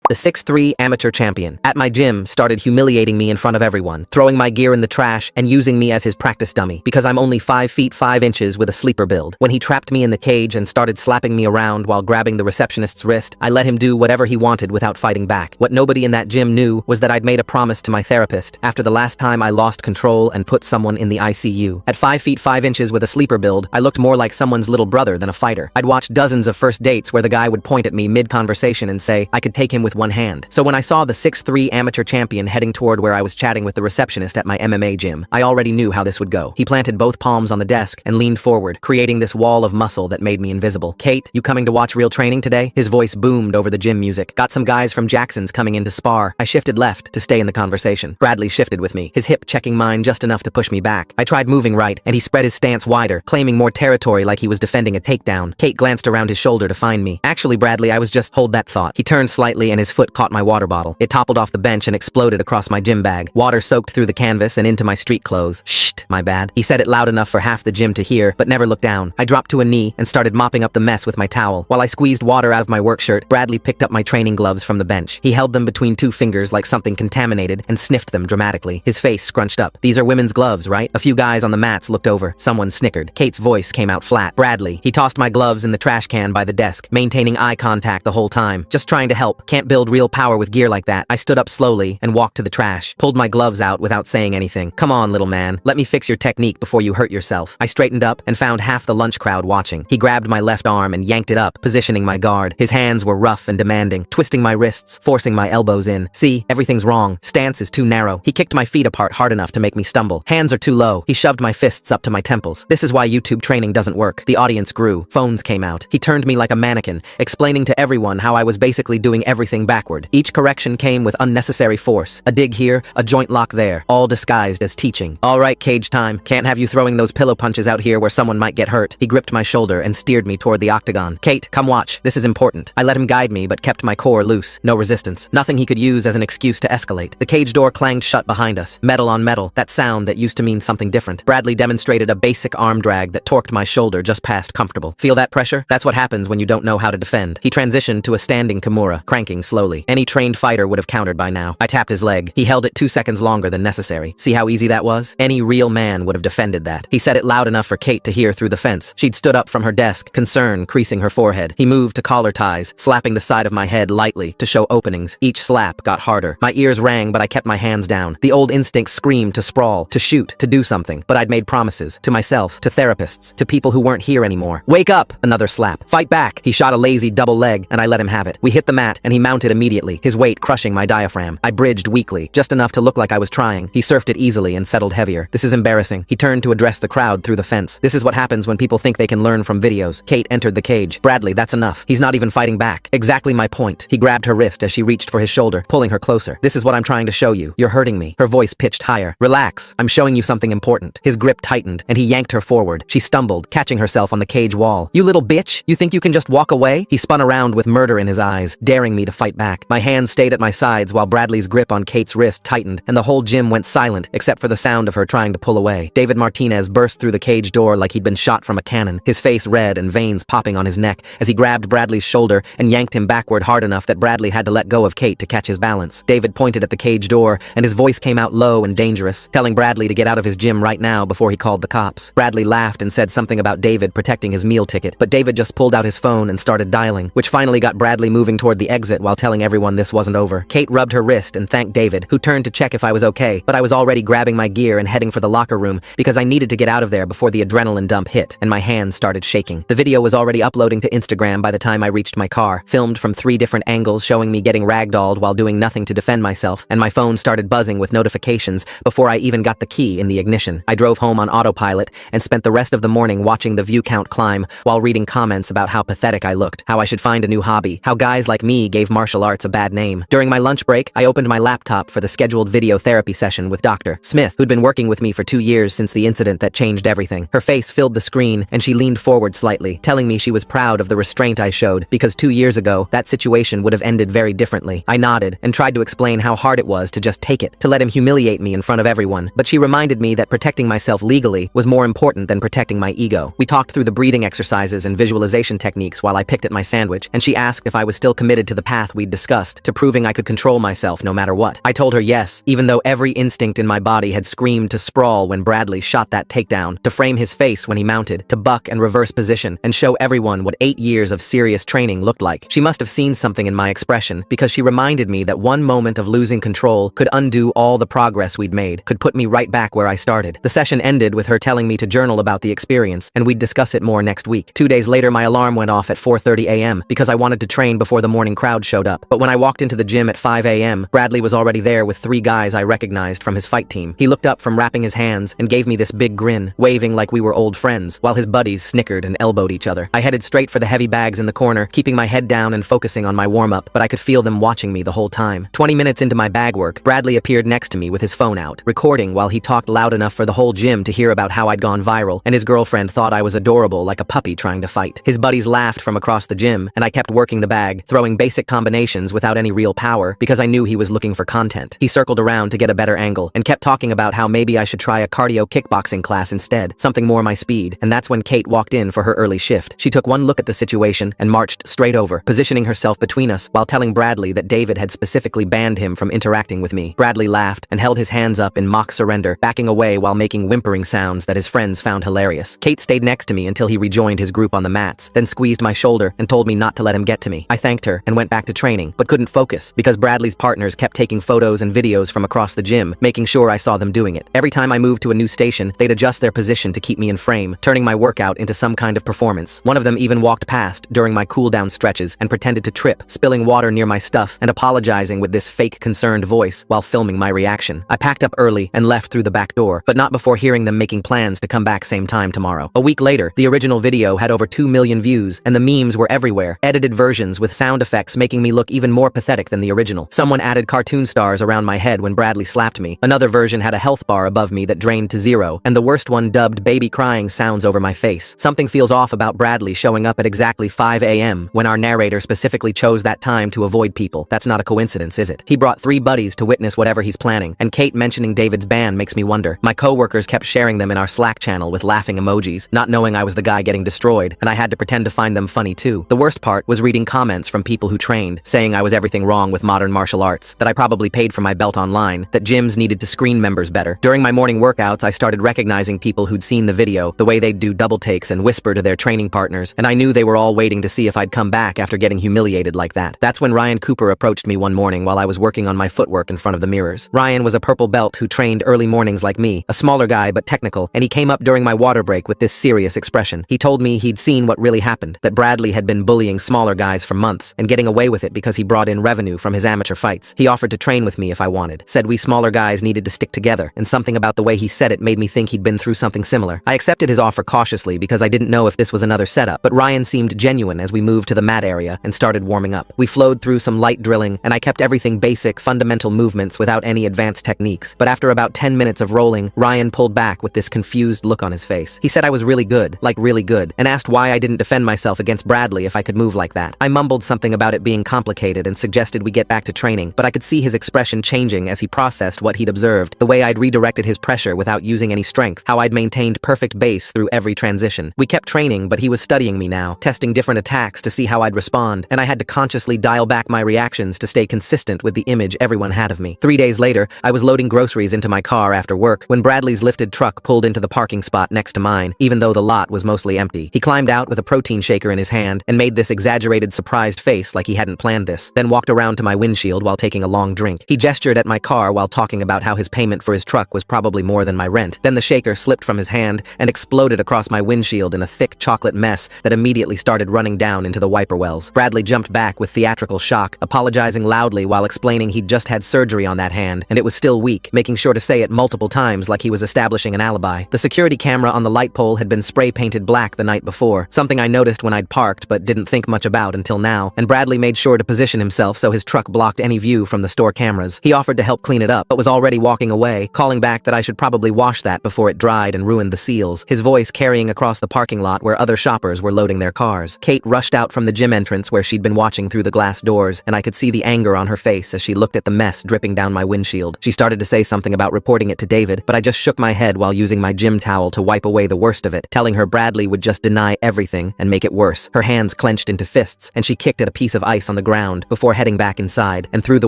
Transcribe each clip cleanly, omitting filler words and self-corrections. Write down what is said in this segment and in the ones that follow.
The 6'3" amateur champion at my gym started humiliating me in front of everyone, throwing my gear in the trash and using me as his practice dummy because I'm only 5 feet 5 inches with a sleeper build. When he trapped me in the cage and started slapping me around while grabbing the receptionist's wrist, I let him do whatever he wanted without fighting back. What nobody in that gym knew was that I'd made a promise to my therapist after the last time I lost control and put someone in the ICU. At 5 feet 5 inches with a sleeper build, I looked more like someone's little brother than a fighter. I'd watched dozens of first dates where the guy would point at me mid-conversation and say I could take him with one hand. So when I saw the 6'3" amateur champion heading toward where I was chatting with the receptionist at my MMA gym, I already knew how this would go. He planted both palms on the desk and leaned forward, creating this wall of muscle that made me invisible. "Kate, you coming to watch real training today?" His voice boomed over the gym music. "Got some guys from Jackson's coming in to spar." I shifted left to stay in the conversation. Bradley shifted with me, his hip checking mine just enough to push me back. I tried moving right, and he spread his stance wider, claiming more territory like he was defending a takedown. Kate glanced around his shoulder to find me. "Actually, Bradley, I was just..." Hold that thought. He turned slightly and his foot caught my water bottle. It toppled off the bench and exploded across my gym bag. Water soaked through the canvas and into my street clothes. "Shh, my bad." He said it loud enough for half the gym to hear, but never looked down. I dropped to a knee and started mopping up the mess with my towel. While I squeezed water out of my work shirt, Bradley picked up my training gloves from the bench. He held them between 2 fingers like something contaminated and sniffed them dramatically. His face scrunched up. "These are women's gloves, right?" A few guys on the mats looked over. Someone snickered. Kate's voice came out flat. "Bradley." He tossed my gloves in the trash can by the desk, maintaining eye contact the whole time. "Just trying to help. Can't build real power with gear like that." I stood up slowly and walked to the trash, pulled my gloves out without saying anything. "Come on, little man. Let me fix your technique before you hurt yourself." I straightened up and found half the lunch crowd watching. He grabbed my left arm and yanked it up, positioning my guard. His hands were rough and demanding, twisting my wrists, forcing my elbows in. "See, everything's wrong. Stance is too narrow." He kicked my feet apart hard enough to make me stumble. "Hands are too low." He shoved my fists up to my temples. "This is why YouTube training doesn't work." The audience grew. Phones came out. He turned me like a mannequin, explaining to everyone how I was basically doing everything backward. Each correction came with unnecessary force. A dig here, a joint lock there, all disguised as teaching. "All right, cage time. Can't have you throwing those pillow punches out here where someone might get hurt." He gripped my shoulder and steered me toward the octagon. "Kate, come watch. This is important." I let him guide me but kept my core loose. No resistance. Nothing he could use as an excuse to escalate. The cage door clanged shut behind us. Metal on metal. That sound that used to mean something different. Bradley demonstrated a basic arm drag that torqued my shoulder just past comfortable. "Feel that pressure? That's what happens when you don't know how to defend." He transitioned to a standing Kimura, cranking slowly. Any trained fighter would have countered by now. I tapped his leg. He held it 2 seconds longer than necessary. "See how easy that was? Any real man would have defended that." He said it loud enough for Kate to hear through the fence. She'd stood up from her desk, concern creasing her forehead. He moved to collar ties, slapping the side of my head lightly to show openings. Each slap got harder. My ears rang, but I kept my hands down. The old instinct screamed to sprawl, to shoot, to do something. But I'd made promises. To myself, to therapists, to people who weren't here anymore. "Wake up!" Another slap. "Fight back!" He shot a lazy double leg, and I let him have it. We hit the mat, and he mounted immediately, his weight crushing my diaphragm. I bridged weakly, just enough to look like I was trying. He surfed it easily and settled heavier. "This is embarrassing." He turned to address the crowd through the fence. "This is what happens when people think they can learn from videos." Kate entered the cage. "Bradley, that's enough. He's not even fighting back." Exactly my point. He grabbed her wrist as she reached for his shoulder, pulling her closer. "This is what I'm trying to show you. You're hurting me." Her voice pitched higher. "Relax. I'm showing you something important." His grip tightened, and he yanked her forward. She stumbled, catching herself on the cage wall. "You little bitch! You think you can just walk away?" He spun around with murder in his eyes, daring me to fight back. My hands stayed at my sides while Bradley's grip on Kate's wrist tightened, and the whole gym went silent except for the sound of her trying to pull away. David Martinez burst through the cage door like he'd been shot from a cannon, his face red and veins popping on his neck as he grabbed Bradley's shoulder and yanked him backward hard enough that Bradley had to let go of Kate to catch his balance. David pointed at the cage door, and his voice came out low and dangerous, telling Bradley to get out of his gym right now before he called the cops. Bradley laughed and said something about David protecting his meal ticket, but David just pulled out his phone and started dialing, which finally got Bradley moving toward the exit while telling everyone this wasn't over. Kate rubbed her wrist and thanked David, who turned to check if I was okay, but I was already grabbing my gear and heading for the locker room because I needed to get out of there before the adrenaline dump hit, and my hands started shaking. The video was already uploading to Instagram by the time I reached my car, filmed from 3 different angles showing me getting ragdolled while doing nothing to defend myself, and my phone started buzzing with notifications before I even got the key in the ignition. I drove home on autopilot and spent the rest of the morning watching the view count climb while reading comments about how pathetic I looked, how I should find a new hobby, how guys like me gave martial arts a bad name. During my lunch break, I opened my laptop for the scheduled video therapy session with Dr. Smith, who'd been working with me for 2 years since the incident that changed everything. Her face filled the screen, and she leaned forward slightly, telling me she was proud of the restraint I showed, because 2 years ago, that situation would have ended very differently. I nodded and tried to explain how hard it was to just take it, to let him humiliate me in front of everyone, but she reminded me that protecting myself legally was more important than protecting my ego. We talked through the breathing exercises and visualization techniques while I picked at my sandwich, and she asked if I was still committed to the path we'd discussed, to proving I could control myself no matter what. I told her yes, even though every instinct in my body had screamed to sprawl when Bradley shot that takedown, to frame his face when he mounted, to buck and reverse position, and show everyone what 8 years of serious training looked like. She must have seen something in my expression, because she reminded me that one moment of losing control could undo all the progress we'd made, could put me right back where I started. The session ended with her telling me to journal about the experience, and we'd discuss it more next week. 2 days later, my alarm went off at 4:30 a.m. because I wanted to train before the morning crowd showed up. But when I walked into the gym at 5 a.m., Bradley was already there with 3 guys I recognized from his fight team. He looked up from wrapping his hands and gave me this big grin, waving like we were old friends, while his buddies snickered and elbowed each other. I headed straight for the heavy bags in the corner, keeping my head down and focusing on my warm-up, but I could feel them watching me the whole time. 20 minutes into my bag work, Bradley appeared next to me with his phone out, recording while he talked loud enough for the whole gym to hear about how I'd gone viral, and his girlfriend thought I was adorable like a puppy trying to fight. His buddies laughed from across the gym, and I kept working the bag, throwing basic combinations without any real power because I knew he was looking for content. He circled around to get a better angle and kept talking about how maybe I should try a cardio kickboxing class instead, something more my speed, and that's when Kate walked in for her early shift. She took one look at the situation and marched straight over, positioning herself between us while telling Bradley that David had specifically banned him from interacting with me. Bradley laughed and held his hands up in mock surrender, backing away while making whimpering sounds that his friends found hilarious. Kate stayed next to me until he rejoined his group on the mats, then squeezed my shoulder and told me not to let him get to me. I thanked her and went back to training, but couldn't focus because Bradley's partners kept taking photos and videos from across the gym, making sure I saw them doing it. Every time I moved to a new station, they'd adjust their position to keep me in frame, turning my workout into some kind of performance. One of them even walked past during my cool-down stretches and pretended to trip, spilling water near my stuff and apologizing with this fake concerned voice while filming my reaction. I packed up early and left through the back door, but not before hearing them making plans to come back same time tomorrow. A week later, the original video had over 2 million views, and the memes were everywhere, edited versions with sound effects making me look even more pathetic than the original. Someone added cartoon stars around my head when Bradley slapped me. Another version had a health bar above me that drained to 0, and the worst one dubbed baby crying sounds over my face. Something feels off about Bradley showing up at exactly 5 a.m. when our narrator specifically chose that time to avoid people. That's not a coincidence, is it? He brought 3 buddies to witness whatever he's planning, and Kate mentioning David's ban makes me wonder. My coworkers kept sharing them in our Slack channel with laughing emojis, not knowing I was the guy getting destroyed, and I had to pretend to find them funny too. The worst part was reading comments from people who trained, saying I was everything wrong with modern martial arts, that I probably paid for my belt online, that gyms needed to screen members better. During my morning workouts, I started recognizing people who'd seen the video, the way they'd do double takes and whisper to their training partners, and I knew they were all waiting to see if I'd come back after getting humiliated like that. That's when Ryan Cooper approached me one morning while I was working on my footwork in front of the mirrors. Ryan was a purple belt who trained early mornings like me, a smaller guy but technical, and he came up during my water break with this serious expression. He told me he'd seen what really happened, that Bradley had been bullying smaller guys for months and getting away with it because he brought in revenue from his amateur fights. He offered to train with me if I wanted, said we smaller guys needed to stick together, and something about the way he said it made me think he'd been through something similar. I accepted his offer cautiously because I didn't know if this was another setup, but Ryan seemed genuine as we moved to the mat area and started warming up. We flowed through some light drilling, and I kept everything basic, fundamental movements without any advanced techniques. But after about 10 minutes of rolling, Ryan pulled back with this confused look on his face. He said I was really good, like really good, and asked why I didn't defend myself against Bradley if I could move like that. I mumbled something about it being complicated and suggested we get back to training, but I could see his expression changing as he processed what he'd observed, the way I'd redirected his pressure without using any strength, how I'd maintained perfect base through every transition. We kept training, but he was studying me now, testing different attacks to see how I'd respond, and I had to consciously dial back my reactions to stay consistent with the image everyone had of me. 3 days later, I was loading groceries into my car after work when Bradley's lifted truck pulled into the parking spot next to mine, even though the lot was mostly empty. He climbed out with a protein shaker in his hand and made this exaggerated surprised face like he hadn't planned this, then walked around to my windshield while taking a long drink. He gestured at my car while talking about how his payment for his truck was probably more than my rent. Then the shaker slipped from his hand and exploded across my windshield in a thick chocolate mess that immediately started running down into the wiper wells. Bradley jumped back with theatrical shock, apologizing loudly while explaining he'd just had surgery on that hand and it was still weak, making sure to say it multiple times like he was establishing an alibi. The security camera on the light pole had been spray painted black the night before, something I noticed when I'd parked but didn't think much about until now, and Bradley made sure to position himself so his truck blocked any view from the store cameras. He offered to help clean it up, but was already walking away, calling back that I should probably wash that before it dried and ruined the seals, his voice carrying across the parking lot where other shoppers were loading their cars. Kate rushed out from the gym entrance where she'd been watching through the glass doors, and I could see the anger on her face as she looked at the mess dripping down my windshield. She started to say something about reporting it to David, but I just shook my head while using my gym towel to wipe away the worst of it, telling her Bradley would just deny everything and make it worse. Her hands clenched into fists, and she kicked at a piece of ice on the ground before heading back inside, and through the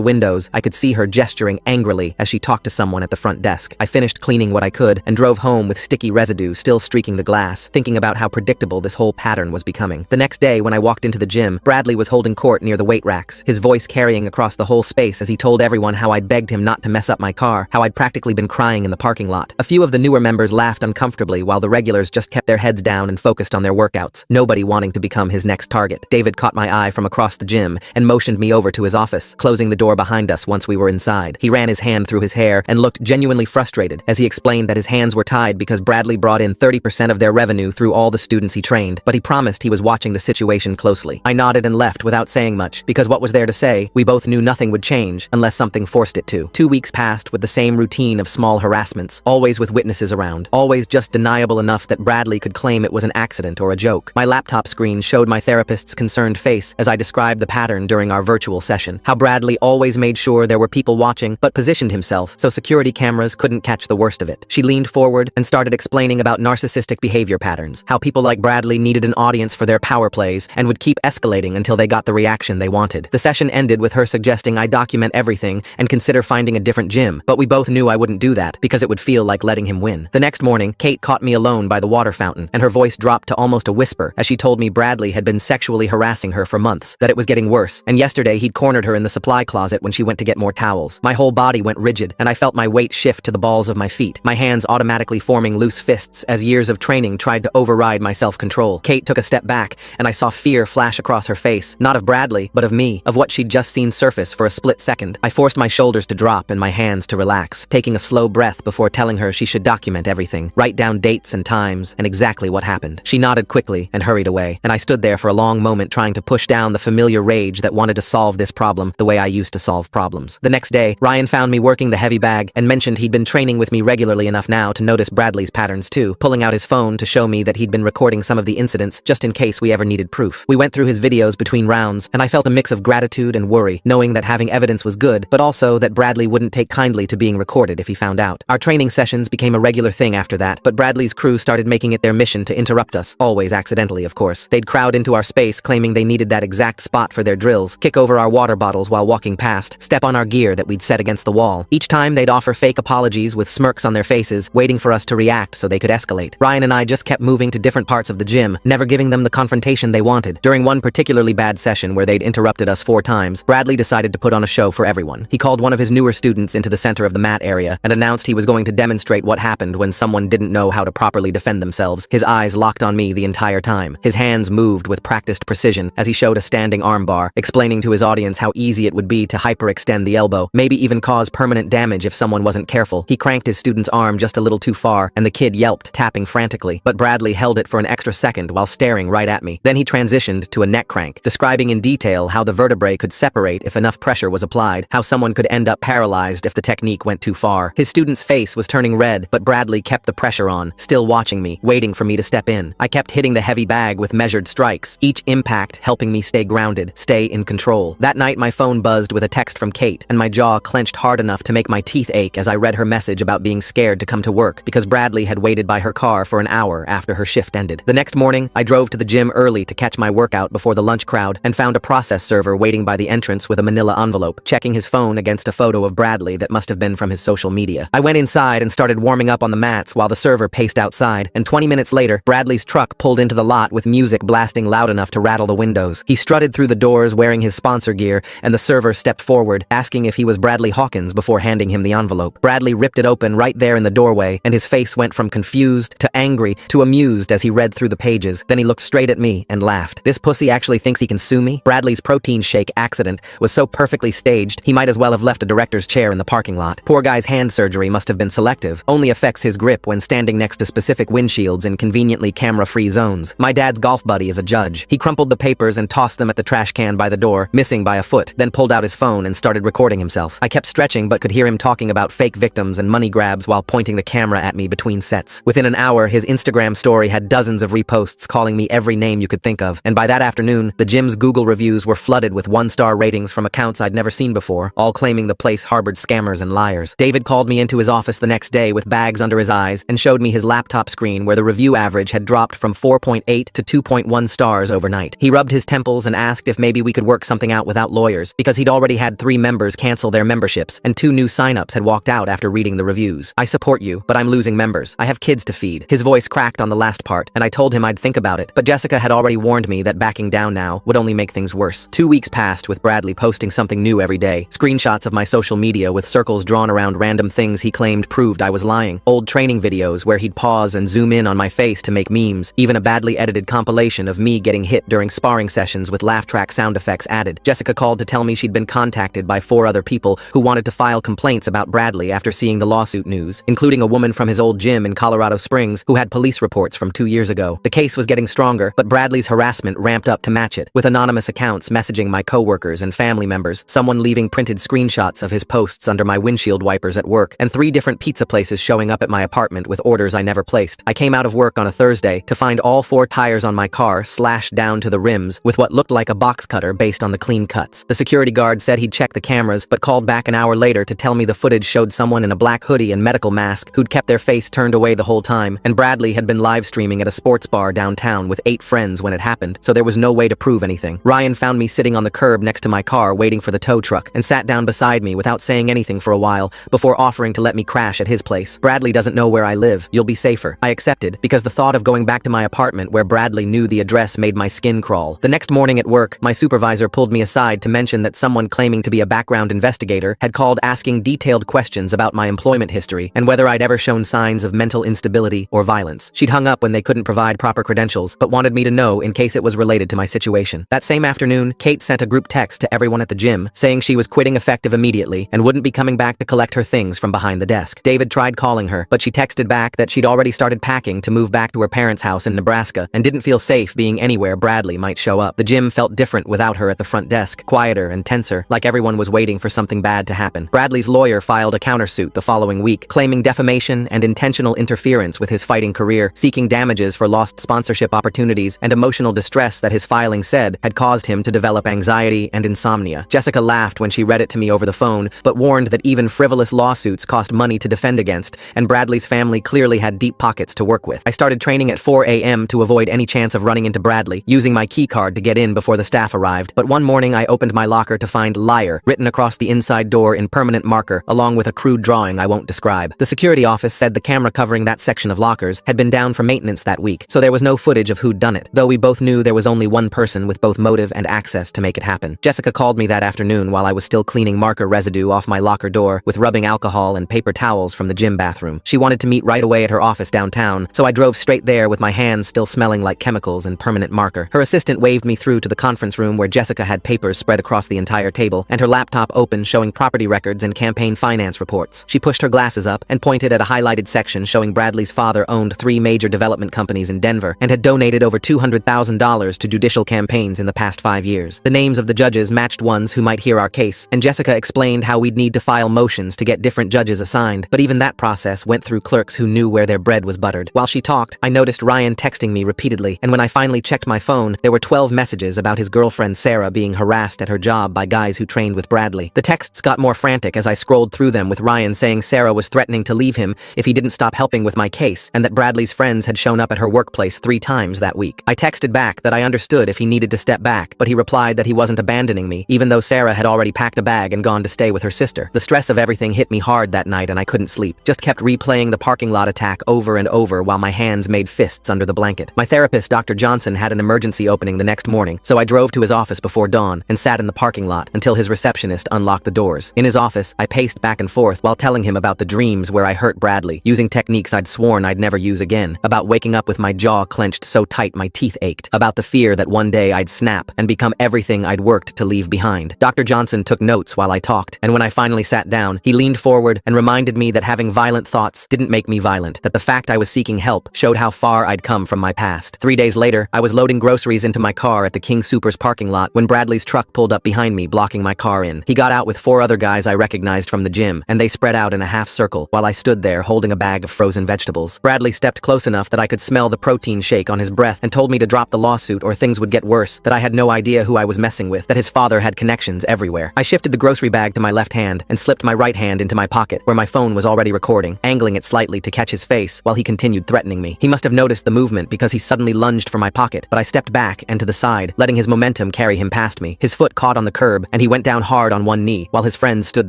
windows, I could see her gesturing angrily as she talked to someone at the front desk. I finished cleaning what I could and drove home with sticky residue still streaking the glass, thinking about how predictable this whole pattern was becoming. The next day, when I walked into the gym, Bradley was holding court near the weight racks, his voice carrying across the whole space as he told everyone how I'd begged him not to mess up my car, how I'd practically been crying in the parking lot. A few of the newer members laughed uncomfortably while the regulars just kept their heads down and focused on their workouts, nobody wanting to become his next target. David caught my eye from across the gym and motioned me over to his office, closing the door behind us once we were inside. He ran his hand through his hair and looked genuinely frustrated as he explained that his hands were tied because Bradley brought in 30% of their revenue through all the students he trained, but he promised he was watching the situation closely. I nodded and left without saying much, because what was there to say? We both knew nothing would change unless something forced it to. 2 weeks passed with the same routine of small harassments, always with witnesses around, always just deniable enough that Bradley could claim it was an accident or a joke. My laptop screen showed my therapist's concerned face as I described the pattern during our virtual session, how Bradley always made sure there were people watching but positioned himself so security cameras couldn't catch the worst of it. She leaned forward and started explaining about narcissistic behavior patterns, how people like Bradley needed an audience for their power plays and would keep escalating until they got the reaction they wanted. The session ended with her suggesting I document everything and consider finding a different gym, but we both knew I wouldn't do that because it would feel like letting him win. The next morning, Kate caught me alone by the water fountain, and her voice dropped to almost a whisper as she told me Bradley had been sexually harassing her for months, that it was getting worse, and yesterday he'd cornered her in the supply closet when she went to get more towels. My whole body went rigid, and I felt my weight shift to the balls of my feet, my hands automatically forming loose fists as years of training tried to override my self-control. Kate took a step back, and I saw fear flash across her face, not of Bradley, but of me, of what she'd just seen surface for a split second. I forced my shoulders to drop and my hands to relax, taking a slow breath before telling her she should document everything, write down dates and times, and exactly what happened. She nodded quickly and hurried away, and I stood there for a long moment trying to push down the familiar rage that wanted to solve this problem the way I used to solve problems. The next day, Ryan found me working the heavy bag and mentioned he'd been training with me regularly enough now to notice Bradley's patterns too, pulling out his phone to show me that he'd been recording some of the incidents just in case we ever needed proof. We went through his videos between rounds, and I felt a mix of gratitude and worry, knowing that having evidence was good, but also that Bradley wouldn't take kindly to being recorded if he found out. Our training sessions became a regular thing after that, but Bradley's crew started making it their mission to interrupt us, always accidentally, of course. They'd crowd into our space claiming they needed that exact spot for their drills, kick over our water bottles while walking past, step on our gear that we'd set against the wall. Each time they'd offer fake apologies with smirks on their faces, waiting for us to react so they could escalate. Ryan and I just kept moving to different parts of the gym, never giving them the confrontation they wanted. During one particularly bad session where they'd interrupted us 4 times, Bradley decided to put on a show for everyone. He called one of his newer students into the center of the mat area and announced he was going to demonstrate what happened when someone didn't know how to properly defend themselves. His eyes locked on me the entire time. His hands moved with practiced precision as he showed a standing armbar, explaining to his audience how easy it would be to hyperextend the elbow, maybe even cause permanent damage if someone wasn't careful. He cranked his student's arm just a little too far, and the kid yelped, tapping frantically, but Bradley held it for an extra second while staring right at me. Then he transitioned to a neck crank, describing in detail how the vertebrae could separate if enough pressure was applied, how someone could end up paralyzed if the technique went too far. His student's face was turning red, but Bradley kept the pressure on, still watching me, waiting for me to step in. I kept hitting the heavy bag with measured strikes, each impact helping me stay grounded, stay in control. That night my phone buzzed with a text from Kate, and my jaw clenched hard enough to make my teeth ache as I read her message about being scared to come to work because Bradley had waited by her car for an hour after her shift ended. The next morning, I drove to the gym early to catch my workout before the lunch crowd and found a process server waiting by the entrance with a manila envelope, checking his phone against a photo of Bradley that must have been from his social media. I went inside and started warming up on the mats while the server paced outside, and 20 minutes later, Bradley's truck pulled into the lot with music blasting loud enough to rattle the windows. He strutted through the doors wearing his sponsor gear, and the server stepped forward, asking if he was Bradley Hawkins before handing him the envelope. Bradley ripped it open right there in the doorway, and his face went from confused to angry to amused as he read through the pages. Then he looked straight at me and laughed. This pussy actually thinks he can sue me? Bradley's protein shake accident was so perfectly staged, he might as well have left a director's chair in the parking lot. Poor guy's hand surgery must have been selective, only affects his grip when standing next to specific windshields in conveniently camera-free zones. My dad's golf buddy is a judge. He crumpled the papers and tossed them at the trash can by the door, missing by a foot, then pulled out his phone and started recording himself. I kept stretching but could hear him talking about fake victims and money grabs while pointing the camera at me between sets. Within an hour, his Instagram story had dozens of reposts calling me every name you could think of, and by that afternoon, the gym's Google reviews were flooded with 1-star ratings from accounts I'd never seen before, all claiming the place harbored scammers and liars. David called me into his office the next day with bags under his eyes and showed me his laptop screen where the review average had dropped from 4.8 to 2.1 stars overnight. He rubbed his temples and asked if maybe we we could work something out without lawyers, because he'd already had 3 members cancel their memberships, and 2 new signups had walked out after reading the reviews. I support you, but I'm losing members. I have kids to feed. His voice cracked on the last part, and I told him I'd think about it, but Jessica had already warned me that backing down now would only make things worse. 2 weeks passed with Bradley posting something new every day. Screenshots of my social media with circles drawn around random things he claimed proved I was lying. Old training videos where he'd pause and zoom in on my face to make memes. Even a badly edited compilation of me getting hit during sparring sessions with laugh track sound effects added. Jessica called to tell me she'd been contacted by 4 other people who wanted to file complaints about Bradley after seeing the lawsuit news, including a woman from his old gym in Colorado Springs who had police reports from 2 years ago. The case was getting stronger, but Bradley's harassment ramped up to match it, with anonymous accounts messaging my coworkers and family members, someone leaving printed screenshots of his posts under my windshield wipers at work, and 3 different pizza places showing up at my apartment with orders I never placed. I came out of work on a Thursday to find all 4 tires on my car slashed down to the rims with what looked like a box cutter based on the clean cuts. The security guard said he'd check the cameras, but called back an hour later to tell me the footage showed someone in a black hoodie and medical mask who'd kept their face turned away the whole time, and Bradley had been live streaming at a sports bar downtown with 8 friends when it happened, so there was no way to prove anything. Ryan found me sitting on the curb next to my car waiting for the tow truck, and sat down beside me without saying anything for a while, before offering to let me crash at his place. Bradley doesn't know where I live. You'll be safer. I accepted, because the thought of going back to my apartment where Bradley knew the address made my skin crawl. The next morning at work, my supervisor pulled me aside to mention that someone claiming to be a background investigator had called asking detailed questions about my employment history and whether I'd ever shown signs of mental instability or violence. She'd hung up when they couldn't provide proper credentials, but wanted me to know in case it was related to my situation. That same afternoon, Kate sent a group text to everyone at the gym, saying she was quitting effective immediately and wouldn't be coming back to collect her things from behind the desk. David tried calling her, but she texted back that she'd already started packing to move back to her parents' house in Nebraska and didn't feel safe being anywhere Bradley might show up. The gym felt different without her at the front desk, quieter and tenser, like everyone was waiting for something bad to happen. Bradley's lawyer filed a countersuit the following week, claiming defamation and intentional interference with his fighting career, seeking damages for lost sponsorship opportunities and emotional distress that his filing said had caused him to develop anxiety and insomnia. Jessica laughed when she read it to me over the phone, but warned that even frivolous lawsuits cost money to defend against, and Bradley's family clearly had deep pockets to work with. I started training at 4 a.m. to avoid any chance of running into Bradley, using my key card to get in before the staff arrived, but one morning I opened my locker to find "Liar" written across the inside door in permanent marker, along with a crude drawing I won't describe. The security office said the camera covering that section of lockers had been down for maintenance that week, so there was no footage of who'd done it, though we both knew there was only one person with both motive and access to make it happen. Jessica called me that afternoon while I was still cleaning marker residue off my locker door with rubbing alcohol and paper towels from the gym bathroom. She wanted to meet right away at her office downtown, so I drove straight there with my hands still smelling like chemicals and permanent marker. Her assistant waved me through to the conference room where Jessica had papers spread across the entire table and her laptop open showing property records and campaign finance reports. She pushed her glasses up and pointed at a highlighted section showing Bradley's father owned 3 major development companies in Denver and had donated over $200,000 to judicial campaigns in the past 5 years. The names of the judges matched ones who might hear our case, and Jessica explained how we'd need to file motions to get different judges assigned, but even that process went through clerks who knew where their bread was buttered. While she talked, I noticed Ryan texting me repeatedly, and when I finally checked my phone, there were 12 messages about his girlfriend Sarah being harassed at her job by guys who trained with Bradley. The texts got more frantic as I scrolled through them, with Ryan saying Sarah was threatening to leave him if he didn't stop helping with my case, and that Bradley's friends had shown up at her workplace 3 times that week. I texted back that I understood if he needed to step back, but he replied that he wasn't abandoning me, even though Sarah had already packed a bag and gone to stay with her sister. The stress of everything hit me hard that night and I couldn't sleep. Just kept replaying the parking lot attack over and over while my hands made fists under the blanket. My therapist, Dr. Johnson, had an emergency opening the next morning, so I drove to his office before dawn and sat in the parking lot until his receptionist unlocked the doors. In his office, I paced back and forth while telling him about the dreams where I hurt Bradley, using techniques I'd sworn I'd never use again, about waking up with my jaw clenched so tight my teeth ached, about the fear that one day I'd snap and become everything I'd worked to leave behind. Dr. Johnson took notes while I talked, and when I finally sat down, he leaned forward and reminded me that having violent thoughts didn't make me violent, that the fact I was seeking help showed how far I'd come from my past. 3 days later, I was loading groceries into my car at the King Soopers parking lot when Bradley's truck pulled up behind me, blocking my car in. He got out with 4 other guys I recognized from the gym, and they spread out in a half circle while I stood there holding a bag of frozen vegetables. Bradley stepped close enough that I could smell the protein shake on his breath and told me to drop the lawsuit or things would get worse, that I had no idea who I was messing with, that his father had connections everywhere. I shifted the grocery bag to my left hand and slipped my right hand into my pocket where my phone was already recording, angling it slightly to catch his face while he continued threatening me. He must have noticed the movement because he suddenly lunged for my pocket, but I stepped back and to the side, letting his momentum carry him past me. His foot caught on the curb, and he went down hard on one knee, while his friends stood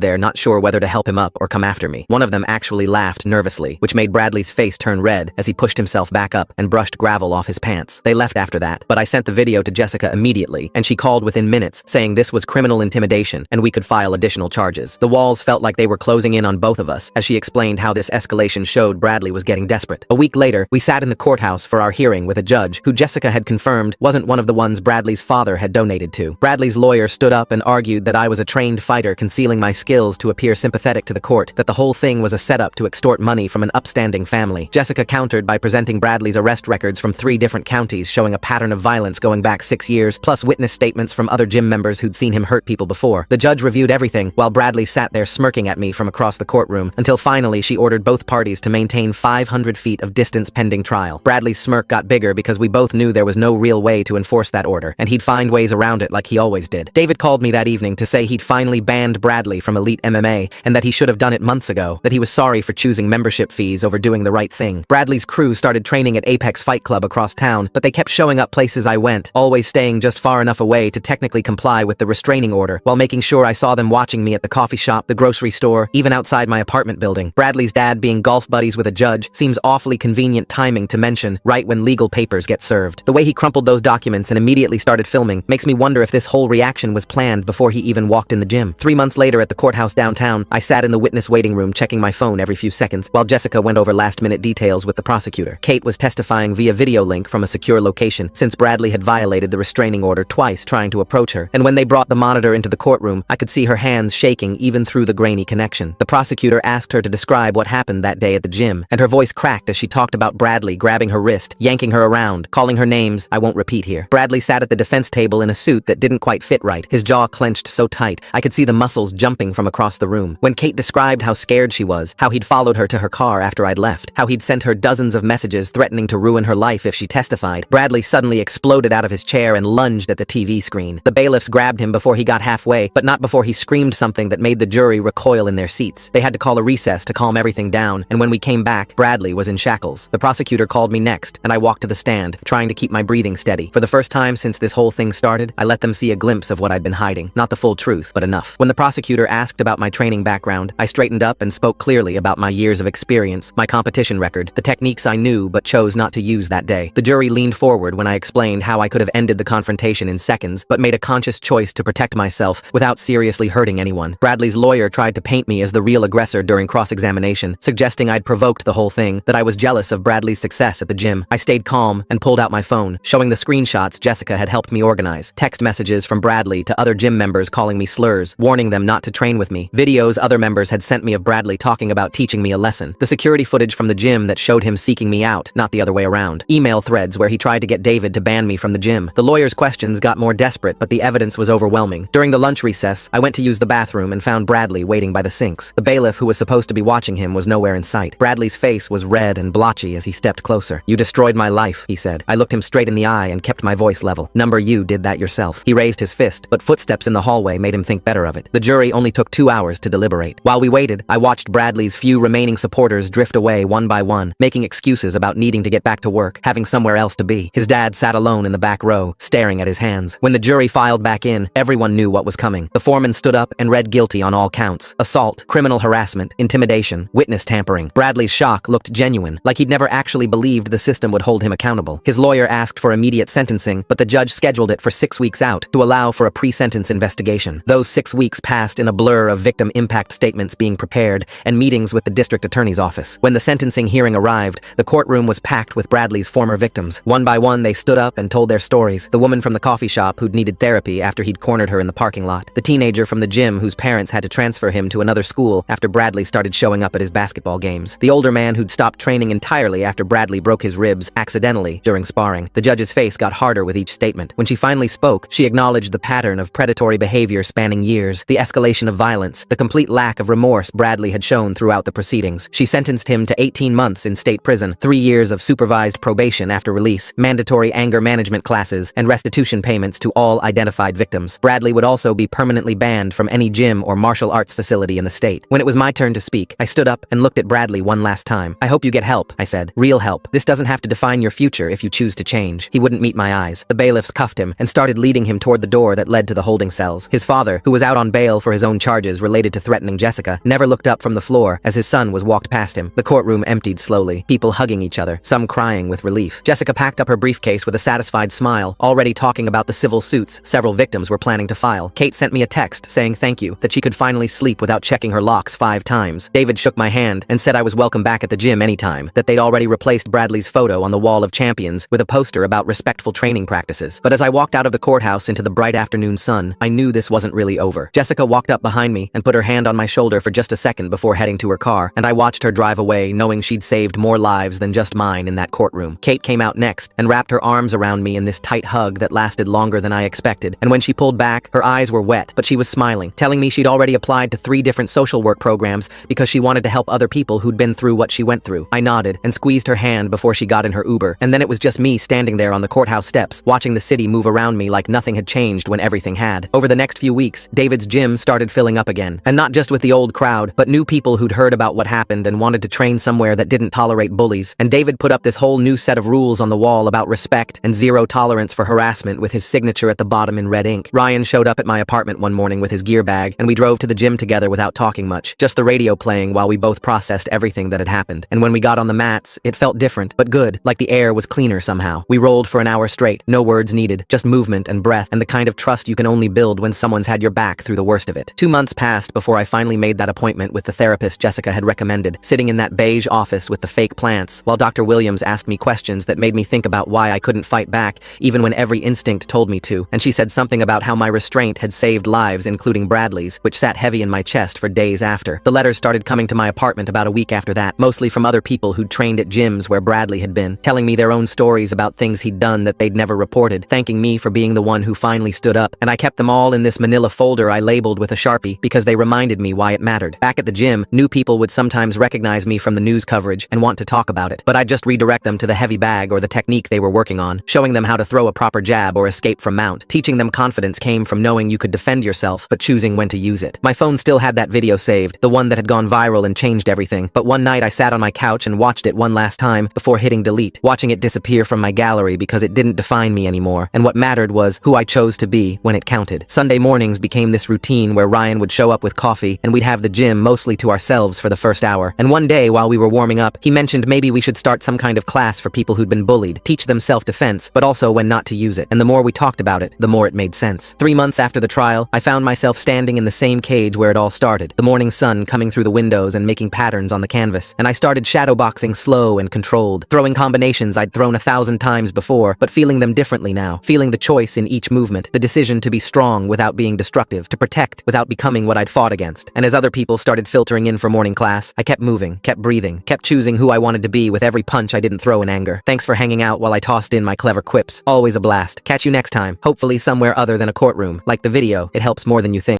there not sure whether to help him up or come after me. One of them actually laughed nervously, which made Bradley's face turn red as he pushed himself back up and brushed gravel off his pants. They left after that, but I sent the video to Jessica immediately, and she called within minutes, saying this was criminal intimidation and we could file additional charges. The walls felt like they were closing in on both of us, as she explained how this escalation showed Bradley was getting desperate. A week later, we sat in the courthouse for our hearing with a judge who Jessica had confirmed wasn't one of the ones Bradley's father had donated to. Bradley's lawyer stood up and argued that I was a trained fighter concealing my skills to appear sympathetic to the court, that the whole thing was a setup to extort money from an upstanding family. Jessica countered by presenting Bradley's arrest records from 3 different counties showing a pattern of violence going back 6 years, plus witness statements from other gym members who'd seen him hurt people before. The judge reviewed everything, while Bradley sat there smirking at me from across the courtroom, until finally she ordered both parties to maintain 500 feet of distance pending trial. Bradley's smirk got bigger because we both knew there was no real way to enforce that order, and he'd find ways around it like he always did. David called me that evening to say he'd finally banned Bradley from Elite MMA, and that he should have done it months ago, that he was sorry for choosing membership fees over doing the right thing. Bradley's crew started training at Apex Fight Club across town, but they kept showing up places I went, always staying just far enough away to technically comply with the restraining order, while making sure I saw them watching me at the coffee shop, the grocery store, even outside my apartment building. Bradley's dad being golf buddies with a judge seems awfully convenient timing to mention right when legal papers get served. The way he crumpled those documents and immediately started filming makes me wonder if this whole reaction was planned before he even walked in the gym. 3 months later at the courthouse downtown, I sat in the witness waiting room checking my phone every few seconds while Jessica went over last-minute details with the prosecutor. Kate was testifying via video link from a secure location since Bradley had violated the restraining order twice trying to approach her, and when they brought the monitor into the courtroom, I could see her hands shaking even through the grainy connection. The prosecutor asked her to describe what happened that day at the gym, and her voice cracked as she talked about Bradley grabbing her wrist, yanking her around, calling her names I won't repeat here. Bradley sat at the defense table in a suit that didn't quite fit right, his jaw clenched so tight I could see the muscles jumping from across the room. When Kate described how scared she was, how he'd followed her to her car after I'd left, how he'd sent her dozens of messages threatening to ruin her life if she testified, Bradley suddenly exploded out of his chair and lunged at the TV screen. The bailiffs grabbed him before he got halfway, but not before he screamed something that made the jury recoil in their seats. They had to call a recess to calm everything down, and when we came back, Bradley was in shackles. The prosecutor called me next, and I walked to the stand, trying to keep my breathing steady. For the first time since this whole thing started, I let them see a glimpse of what I'd been hiding. Not the full truth, but enough. When the prosecutor asked about my training background, I straightened up and spoke clearly about my years of experience, my competition record, the techniques I knew but chose not to use that day. The jury leaned forward when I explained how I could have ended the confrontation in seconds, but made a conscious choice to protect myself without seriously hurting anyone. Bradley's lawyer tried to paint me as the real aggressor during cross-examination, suggesting I'd provoked the whole thing, that I was jealous of Bradley's success at the gym. I stayed calm and pulled out my phone, showing the screenshots Jessica had helped me organize, text messages from Bradley to other gym members calling me slurs, warning them not to train with me, videos other members had sent me of Bradley talking about teaching me a lesson, the security footage from the gym that showed him seeking me out, not the other way around, email threads where he tried to get David to ban me from the gym. The lawyer's questions got more desperate, but the evidence was overwhelming. During the lunch recess, I went to use the bathroom and found Bradley waiting by the sinks. The bailiff who was supposed to be watching him was nowhere in sight. Bradley's face was red and blotchy as he stepped closer. "You destroyed my life," he said. I looked him straight in the eye and kept my voice level. "Number you did that yourself." He raised his fist, but footsteps in the hallway made him think better of it. The jury only took 2 hours to deliberate. While we waited, I watched Bradley's few remaining supporters drift away one by one, making excuses about needing to get back to work, having somewhere else to be. His dad sat alone in the back row, staring at his hands. When the jury filed back in, everyone knew what was coming. The foreman stood up and read guilty on all counts: assault, criminal harassment, intimidation, witness tampering. Bradley's shock looked genuine, like he'd never actually believed the system would hold him accountable. His lawyer asked for immediate sentencing, but the judge scheduled it for 6 weeks out to allow for a pre-sentence investigation. Those 6 weeks passed in a blur of victim impact statements being prepared and meetings with the district attorney's office. When the sentencing hearing arrived, the courtroom was packed with Bradley's former victims. One by one, they stood up and told their stories. The woman from the coffee shop who'd needed therapy after he'd cornered her in the parking lot. The teenager from the gym whose parents had to transfer him to another school after Bradley started showing up at his basketball games. The older man who'd stopped training entirely after Bradley broke his ribs accidentally during sparring. The judge's face got harder with each statement. When she finally spoke, she acknowledged the pattern of predatory behavior spanning years, the escalation of violence, the complete lack of remorse Bradley had shown throughout the proceedings. She sentenced him to 18 months in state prison, 3 years of supervised probation after release, mandatory anger management classes, and restitution payments to all identified victims. Bradley would also be permanently banned from any gym or martial arts facility in the state. When it was my turn to speak, I stood up and looked at Bradley one last time. "I hope you get help," I said. "Real help. This doesn't have to define your future if you choose to change." He wouldn't meet my eyes. The bailiffs cuffed him and started leading him toward the door that led to the holding cells. His father, who was out on bail for his own charges related to threatening Jessica, never looked up from the floor as his son was walked past him. The courtroom emptied slowly, people hugging each other, some crying with relief. Jessica packed up her briefcase with a satisfied smile, already talking about the civil suits several victims were planning to file. Kate sent me a text saying thank you, that she could finally sleep without checking her locks 5 times. David shook my hand and said I was welcome back at the gym anytime, that they'd already replaced Bradley's photo on the wall of champions with a poster about respectful training practices. But as I walked out of the courthouse into the bright afternoon sun, I knew this wasn't really over. Jessica walked up behind me and put her hand on my shoulder for just a second before heading to her car, and I watched her drive away knowing she'd saved more lives than just mine in that courtroom. Kate came out next and wrapped her arms around me in this tight hug that lasted longer than I expected, and when she pulled back, her eyes were wet, but she was smiling, telling me she'd already applied to 3 different social work programs because she wanted to help other people who'd been through what she went through. I nodded and squeezed her hand before she got in her Uber, and then it was just me standing there on the courthouse steps, watching the city move around me like nothing had changed when everything had. Over the next few weeks, David's gym started filling up again, and not just with the old crowd, but new people who'd heard about what happened and wanted to train somewhere that didn't tolerate bullies. And David put up this whole new set of rules on the wall about respect and zero tolerance for harassment with his signature at the bottom in red ink. Ryan showed up at my apartment one morning with his gear bag, and we drove to the gym together without talking much, just the radio playing while we both processed everything that had happened. And when we got on the mats, it felt different, but good, like the air was cleaner somehow. We rolled for an hour straight, no words needed, just movement and breath, and the kind of trust you can only build when someone's had your back through the worst of it. 2 months passed before I finally made that appointment with the therapist Jessica had recommended, sitting in that beige office with the fake plants, while Dr. Williams asked me questions that made me think about why I couldn't fight back, even when every instinct told me to, and she said something about how my restraint had saved lives, including Bradley's, which sat heavy in my chest for days after. The letters started coming to my apartment about a week after that, mostly from other people who'd trained at gyms where Bradley had been, telling me their own stories about things he'd done that they'd never reported, thanking me for being the one who finally stood up, and I kept them all in this manila folder I labeled with a Sharpie because they reminded me why it mattered. Back at the gym, new people would sometimes recognize me from the news coverage and want to talk about it, but I'd just redirect them to the heavy bag or the technique they were working on, showing them how to throw a proper jab or escape from mount. Teaching them confidence came from knowing you could defend yourself, but choosing when to use it. My phone still had that video saved, the one that had gone viral and changed everything, but one night I sat on my couch and watched it one last time before hitting delete, watching it disappear from my gallery because it didn't define me anymore, and what mattered was who I chose to be when it counted. Sunday mornings became this routine where Ryan would show up with coffee, and we'd have the gym mostly to ourselves for the first hour. And one day, while we were warming up, he mentioned maybe we should start some kind of class for people who'd been bullied, teach them self-defense, but also when not to use it. And the more we talked about it, the more it made sense. 3 months after the trial, I found myself standing in the same cage where it all started, the morning sun coming through the windows and making patterns on the canvas, and I started shadowboxing slow and controlled, throwing combinations I'd thrown 1,000 times before, but feeling them differently now, feeling the choice in each movement, the decision to be strong without being destructive, to protect without becoming what I'd fought against. And as other people started filtering in for morning class, I kept moving, kept breathing, kept choosing who I wanted to be with every punch I didn't throw in anger. Thanks for hanging out while I tossed in my clever quips. Always a blast. Catch you next time, hopefully somewhere other than a courtroom. Like the video, it helps more than you think.